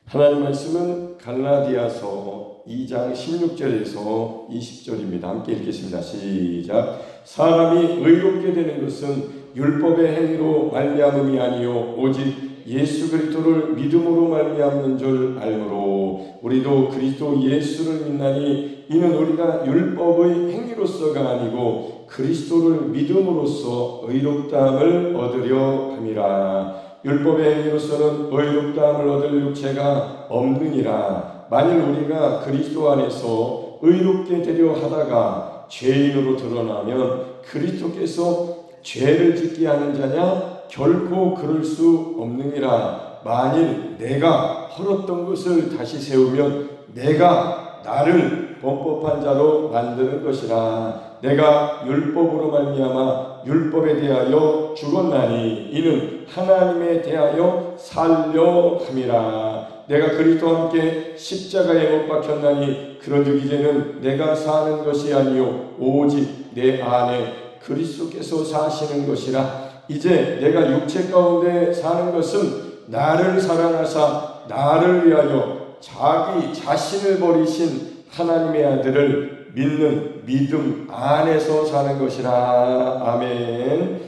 하나님 말씀은 갈라디아서 2장 16절에서 20절입니다. 함께 읽겠습니다. 시작. 사람이 의롭게 되는 것은 율법의 행위로 말미암음이 아니요 오직 예수 그리스도를 믿음으로 말미암는 줄 알므로 우리도 그리스도 예수를 믿나니 이는 우리가 율법의 행위로서가 아니고 그리스도를 믿음으로써 의롭다함을 얻으려 함이라. 율법의 행위로서는 의롭다함을 얻을 육체가 없느니라. 만일 우리가 그리스도 안에서 의롭게 되려 하다가 죄인으로 드러나면 그리스도께서 죄를 짓게 하는 자냐? 결코 그럴 수 없느니라. 만일 내가 헐었던 것을 다시 세우면 내가 나를 범법한 자로 만드는 것이라. 내가 율법으로 말미암아 율법에 대하여 죽었나니 이는 하나님에 대하여 살려 함이라. 내가 그리스도와 함께 십자가에 못 박혔나니 그런즉 이제는 내가 사는 것이 아니요 오직 내 안에 그리스도께서 사시는 것이라. 이제 내가 육체 가운데 사는 것은 나를 사랑하사 나를 위하여 자기 자신을 버리신 하나님의 아들을 믿는 믿음 안에서 사는 것이라. 아멘.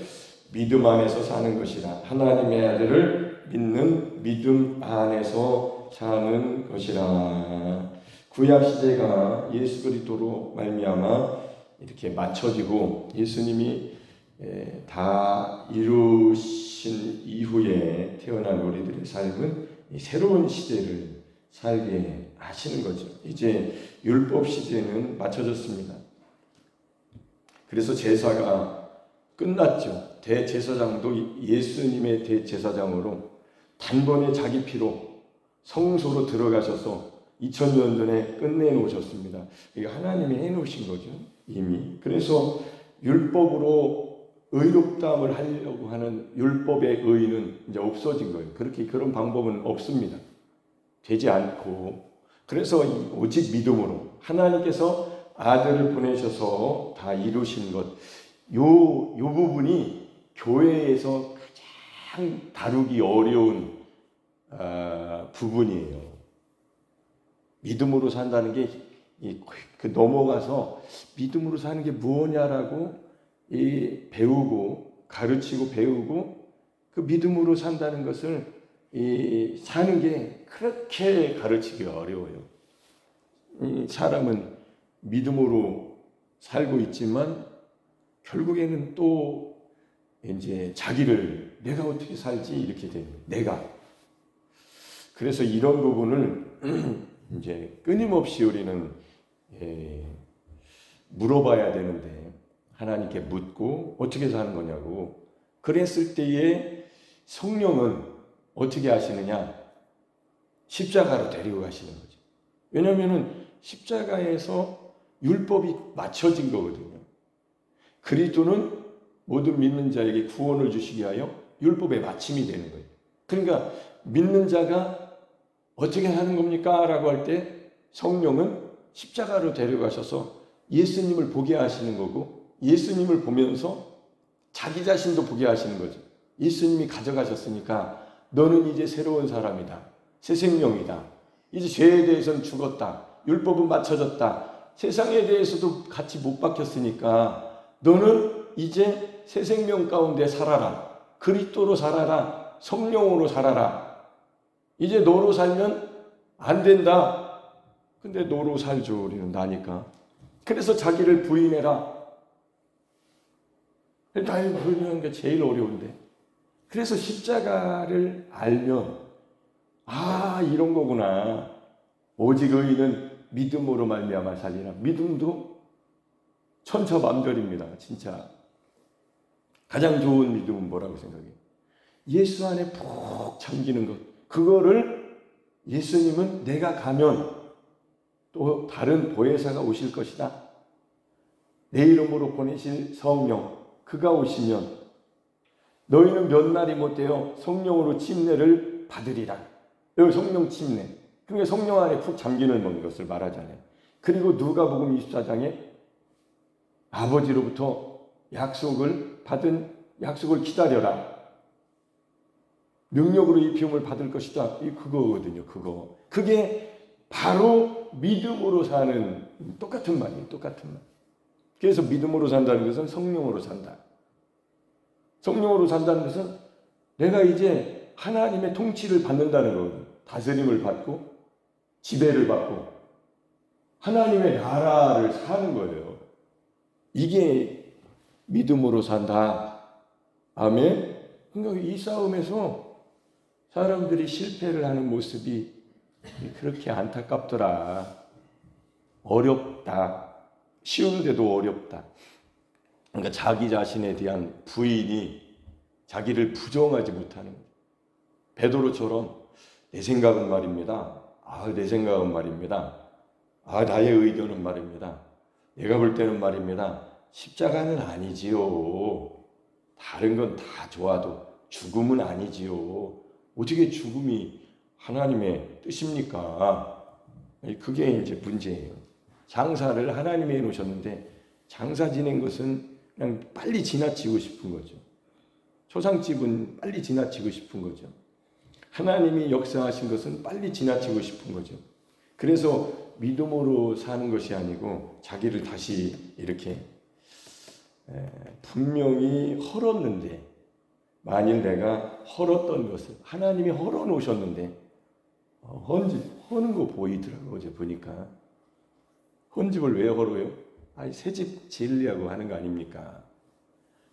믿음 안에서 사는 것이라. 하나님의 아들을 믿는 믿음 안에서 사는 것이라. 구약 시대가 예수 그리스도로 말미암아 이렇게 맞춰지고 예수님이 다 이루신 이후에 태어난 우리들의 삶은 새로운 시대를 살게 하시는 거죠. 이제 율법 시대는 맞춰졌습니다. 그래서 제사가 끝났죠. 대제사장도 예수님의 대제사장으로 단번에 자기 피로 성소로 들어가셔서 2000년 전에 끝내놓으셨습니다. 이게 하나님이 해놓으신 거죠. 이미. 그래서 율법으로 의롭다함을 하려고 하는 율법의 의는 이제 없어진 거예요. 그런 방법은 없습니다. 되지 않고. 그래서 오직 믿음으로 하나님께서 아들을 보내셔서 다 이루신 것. 요 부분이 교회에서 가장 다루기 어려운 부분이에요. 믿음으로 산다는 게 넘어가서 믿음으로 사는 게 무엇냐라고 배우고 가르치고 배우고 그 믿음으로 산다는 것을 사는 게 그렇게 가르치기가 어려워요. 사람은 믿음으로 살고 있지만 결국에는 또 이제 자기를 내가 어떻게 살지 이렇게 됩니다. 내가. 그래서 이런 부분을 이제 끊임없이 우리는 물어봐야 되는데 하나님께 묻고 어떻게 사는 거냐고. 그랬을 때에 성령은 어떻게 하시느냐? 십자가로 데리고 가시는 거죠. 왜냐하면 십자가에서 율법이 맞춰진 거거든요. 그리스도는 모든 믿는 자에게 구원을 주시기 위하여 율법의 마침이 되는 거예요. 그러니까 믿는 자가 어떻게 하는 겁니까? 라고 할 때 성령은 십자가로 데려가셔서 예수님을 보게 하시는 거고 예수님을 보면서 자기 자신도 보게 하시는 거죠. 예수님이 가져가셨으니까 너는 이제 새로운 사람이다. 새 생명이다. 이제 죄에 대해서는 죽었다. 율법은 맞춰졌다. 세상에 대해서도 같이 못 박혔으니까 너는 이제 새 생명 가운데 살아라. 그리스도로 살아라. 성령으로 살아라. 이제 너로 살면 안 된다. 근데 너로 살죠. 우리는 나니까. 그래서 자기를 부인해라. 나를 부인하는 게 제일 어려운데. 그래서 십자가를 알면 이런 거구나. 오직 의인은 믿음으로 말미암아 살리라. 믿음도 천차만별입니다. 진짜. 가장 좋은 믿음은 뭐라고 생각해요? 예수 안에 푹 잠기는 것. 그거를 예수님은 내가 가면 또 다른 보혜사가 오실 것이다. 내 이름으로 보내실 성령, 그가 오시면 너희는 몇 날이 못되어 성령으로 침례를 받으리라. 여기 성령 침례. 그러니까 성령 안에 푹 잠기는 것을 말하잖아요. 그리고 누가복음 24장에 아버지로부터 약속을 받은 약속을 기다려라. 능력으로 이 비움을 받을 것이다. 이 그거거든요. 그거. 그게 바로 믿음으로 사는 똑같은 말이에요. 똑같은 말. 그래서 믿음으로 산다는 것은 성령으로 산다. 성령으로 산다는 것은 내가 이제 하나님의 통치를 받는다는 거거든요. 다스림을 받고 지배를 받고 하나님의 나라를 사는 거예요. 이게 믿음으로 산다. 아멘. 그러니까 이 싸움에서 사람들이 실패를 하는 모습이 그렇게 안타깝더라. 어렵다. 쉬운데도 어렵다. 그러니까 자기 자신에 대한 부인이 자기를 부정하지 못하는 거예요. 베드로처럼 내 생각은 말입니다. 내 생각은 말입니다. 나의 의견은 말입니다. 내가 볼 때는 말입니다. 십자가는 아니지요. 다른 건 다 좋아도 죽음은 아니지요. 어떻게 죽음이 하나님의 뜻입니까? 그게 이제 문제예요. 장사를 하나님이 해놓으셨는데 장사 지낸 것은 그냥 빨리 지나치고 싶은 거죠. 초상집은 빨리 지나치고 싶은 거죠. 하나님이 역사하신 것은 빨리 지나치고 싶은 거죠. 그래서 믿음으로 사는 것이 아니고 자기를 다시 이렇게 분명히 헐었는데 만일 내가 헐었던 것을 하나님이 헐어놓으셨는데 허는 거 보이더라고요. 어제 보니까. 헌 집을 왜 헐어요? 새 집 지으려고 하는 거 아닙니까?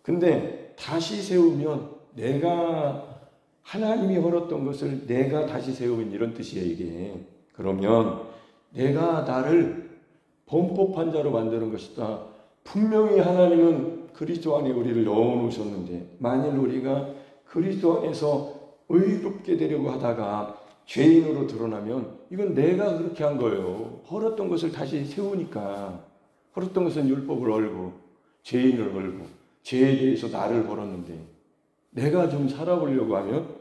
근데 다시 세우면 내가 하나님이 헐었던 것을 내가 다시 세우면 이런 뜻이에요. 이게. 그러면 내가 나를 범법한 자로 만드는 것이다. 분명히 하나님은 그리스도 안에 우리를 넣어놓으셨는데 만일 우리가 그리스도 안에서 의롭게 되려고 하다가 죄인으로 드러나면 이건 내가 그렇게 한 거예요. 헐었던 것을 다시 세우니까. 헐었던 것은 율법을 헐고 죄인을 헐고 죄에 대해서 나를 헐었는데 내가 좀 살아보려고 하면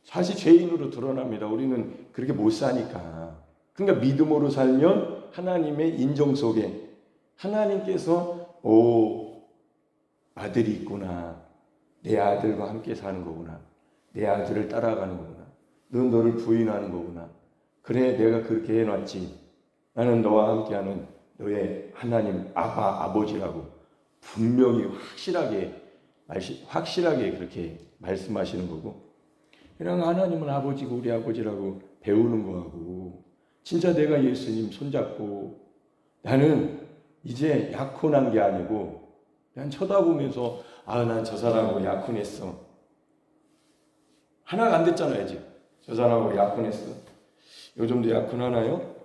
사실 죄인으로 드러납니다. 우리는 그렇게 못 사니까. 그러니까 믿음으로 살면 하나님의 인정 속에 하나님께서 아들이 있구나. 내 아들과 함께 사는 거구나. 내 아들을 따라가는 거구나. 넌 너를 부인하는 거구나. 그래 내가 그렇게 해놨지. 나는 너와 함께하는 너의 하나님 아버지라고 분명히 확실하게 그렇게 말씀하시는 거고 그냥 하나님은 아버지고 우리 아버지라고 배우는 거하고 진짜 내가 예수님 손잡고 나는 이제 약혼한 게 아니고 그냥 쳐다보면서 난 저 사람하고 약혼했어. 하나가 안 됐잖아요. 아직. 저 사람하고 약혼했어. 요즘도 약혼하나요?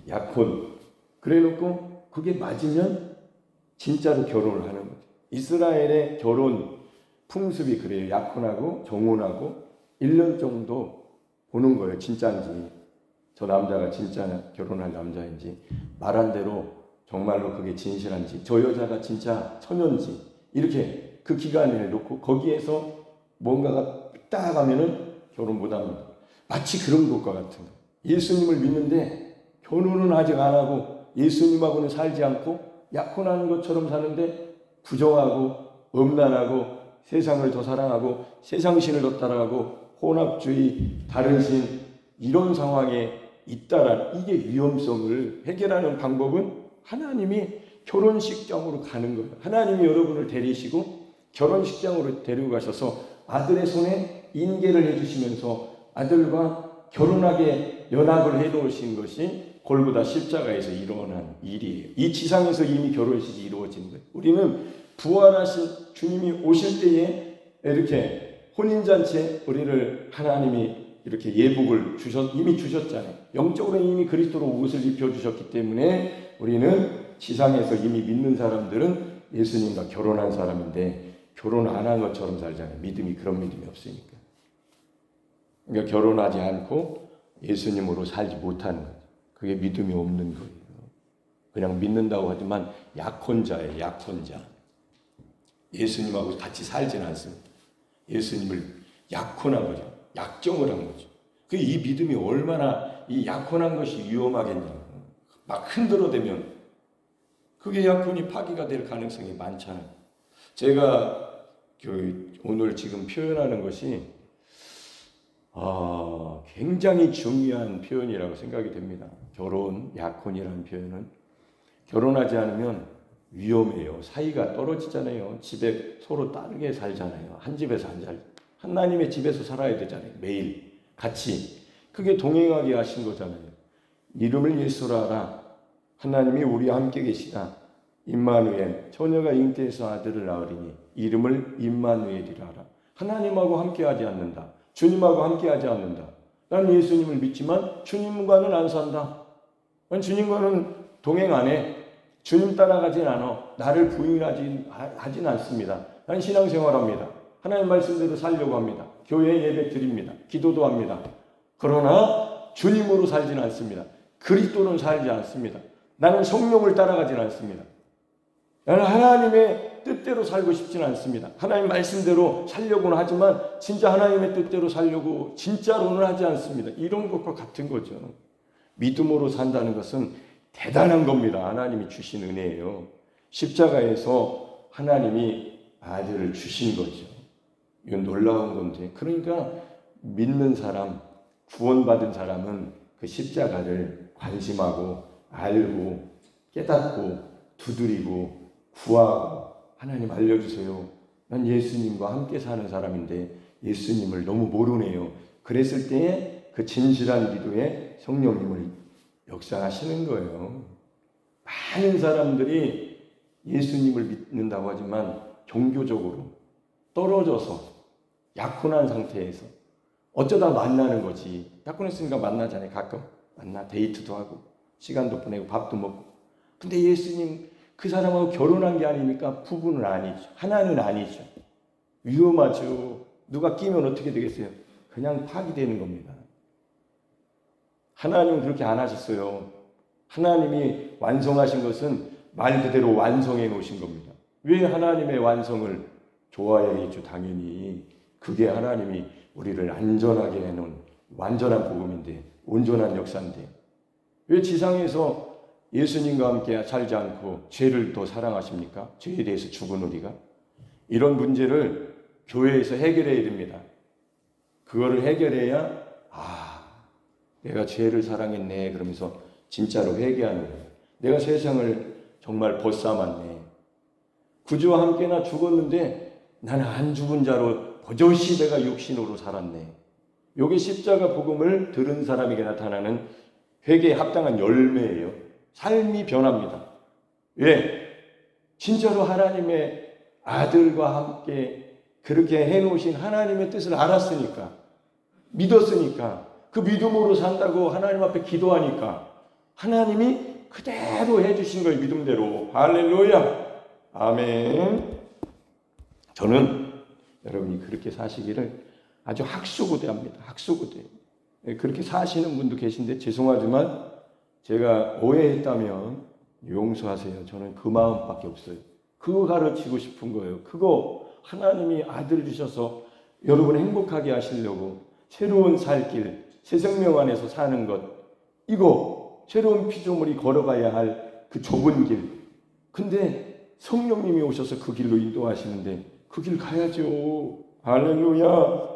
약혼. 그래놓고 그게 맞으면 진짜로 결혼을 하는 거죠. 이스라엘의 결혼 풍습이 그래요. 약혼하고 정혼하고 1년 정도 보는 거예요. 진짜인지 저 남자가 진짜 결혼할 남자인지 말한 대로 정말로 그게 진실한지 저 여자가 진짜 처녀인지 이렇게 그 기간을 놓고 거기에서 뭔가가 딱 하면은 결혼 못합니다. 마치 그런 것과 같은 거. 예수님을 믿는데 결혼은 아직 안 하고 예수님하고는 살지 않고 약혼하는 것처럼 사는데 부정하고 음란하고 세상을 더 사랑하고 세상신을 더 따라가고 혼합주의, 다른 신 이런 상황에 있다란 이게 위험성을 해결하는 방법은 하나님이 결혼식장으로 가는 거예요. 하나님이 여러분을 데리시고 결혼식장으로 데리고 가셔서 아들의 손에 인계를 해주시면서 아들과 결혼하게 연합을 해놓으신 것이 골고다 십자가에서 일어난 일이에요. 이 지상에서 이미 결혼식이 이루어진 거예요. 우리는 부활하신 주님이 오실 때에 이렇게 혼인잔치에 우리를 하나님이 이렇게 예복을 이미 주셨잖아요. 영적으로 이미 그리스도로 옷을 입혀주셨기 때문에 우리는 지상에서 이미 믿는 사람들은 예수님과 결혼한 사람인데 결혼 안 한 것처럼 살잖아요. 그런 믿음이 없으니까. 그러니까 결혼하지 않고 예수님으로 살지 못하는 거죠. 그게 믿음이 없는 거예요. 그냥 믿는다고 하지만 약혼자예요. 약혼자. 예수님하고 같이 살지는 않습니다. 예수님을 약혼한 거죠. 약정을 한 거죠. 이 믿음이 얼마나 이 약혼한 것이 위험하겠냐고. 막 흔들어대면 그게 약혼이 파기가 될 가능성이 많잖아요. 제가 오늘 지금 표현하는 것이 굉장히 중요한 표현이라고 생각이 됩니다. 결혼, 약혼이라는 표현은 결혼하지 않으면 위험해요. 사이가 떨어지잖아요. 집에 서로 다르게 살잖아요. 한 집에서 안 살. 하나님의 집에서 살아야 되잖아요. 매일 같이. 그게 동행하게 하신 거잖아요. 이름을 예수라 하라. 하나님이 우리와 함께 계시다. 임마누엘. 처녀가 잉태해서 아들을 낳으리니 이름을 임마누엘이라 하라. 하나님하고 함께하지 않는다. 주님하고 함께하지 않는다. 나는 예수님을 믿지만 주님과는 안 산다. 난 주님과는 동행 안 해. 주님 따라가진 않아. 나를 부인하진 않습니다. 난 신앙생활합니다. 하나님 말씀대로 살려고 합니다. 교회에 예배 드립니다. 기도도 합니다. 그러나 주님으로 살지는 않습니다. 그리스도는 살지 않습니다. 나는 성령을 따라가진 않습니다. 나는 하나님의 뜻대로 살고 싶지는 않습니다. 하나님 말씀대로 살려고는 하지만 진짜 하나님의 뜻대로 살려고 진짜로는 하지 않습니다. 이런 것과 같은 거죠. 믿음으로 산다는 것은 대단한 겁니다. 하나님이 주신 은혜예요. 십자가에서 하나님이 아들을 주신 거죠. 이건 놀라운 건데, 그러니까 믿는 사람, 구원받은 사람은 그 십자가를 관심하고 알고 깨닫고 두드리고 구하고, 하나님 알려주세요. 난 예수님과 함께 사는 사람인데 예수님을 너무 모르네요. 그랬을 때에 그 진실한 기도에 성령님을 역사하시는 거예요. 많은 사람들이 예수님을 믿는다고 하지만 종교적으로 떨어져서 약혼한 상태에서 어쩌다 만나는 거지. 약혼했으니까 만나잖아요. 가끔 만나 데이트도 하고 시간도 보내고 밥도 먹고. 근데 예수님 그 사람하고 결혼한 게 아니니까 부부는 아니죠. 하나는 아니죠. 위험하죠. 누가 끼면 어떻게 되겠어요? 그냥 파기되는 겁니다. 하나님은 그렇게 안 하셨어요. 하나님이 완성하신 것은 말 그대로 완성해 놓으신 겁니다. 왜 하나님의 완성을 좋아해야겠죠? 당연히. 그게 하나님이 우리를 안전하게 해놓은 완전한 복음인데, 온전한 역사인데, 왜 지상에서 예수님과 함께 살지 않고 죄를 더 사랑하십니까? 죄에 대해서 죽은 우리가. 이런 문제를 교회에서 해결해야 됩니다. 그거를 해결해야 내가 죄를 사랑했네 그러면서 진짜로 회개하는 거예요. 내가 세상을 정말 벗삼았네. 구주와 함께나 죽었는데 나는 안 죽은 자로 버젓이 내가 육신으로 살았네. 이게 십자가 복음을 들은 사람에게 나타나는 회개에 합당한 열매예요. 삶이 변합니다. 왜? 진짜로 하나님의 아들과 함께 그렇게 해놓으신 하나님의 뜻을 알았으니까, 믿었으니까, 그 믿음으로 산다고 하나님 앞에 기도하니까 하나님이 그대로 해주신 거예요. 믿음대로. 할렐루야. 아멘. 저는 여러분이 그렇게 사시기를 아주 학수고대합니다. 학수고대. 그렇게 사시는 분도 계신데 죄송하지만 제가 오해했다면 용서하세요. 저는 그 마음밖에 없어요. 그거 가르치고 싶은 거예요. 그거 하나님이 아들을 주셔서 여러분 행복하게 하시려고 새로운 살길, 새 생명 안에서 사는 것, 이거 새로운 피조물이 걸어가야 할 그 좁은 길. 근데 성령님이 오셔서 그 길로 인도하시는데 그 길 가야죠. 할렐루야.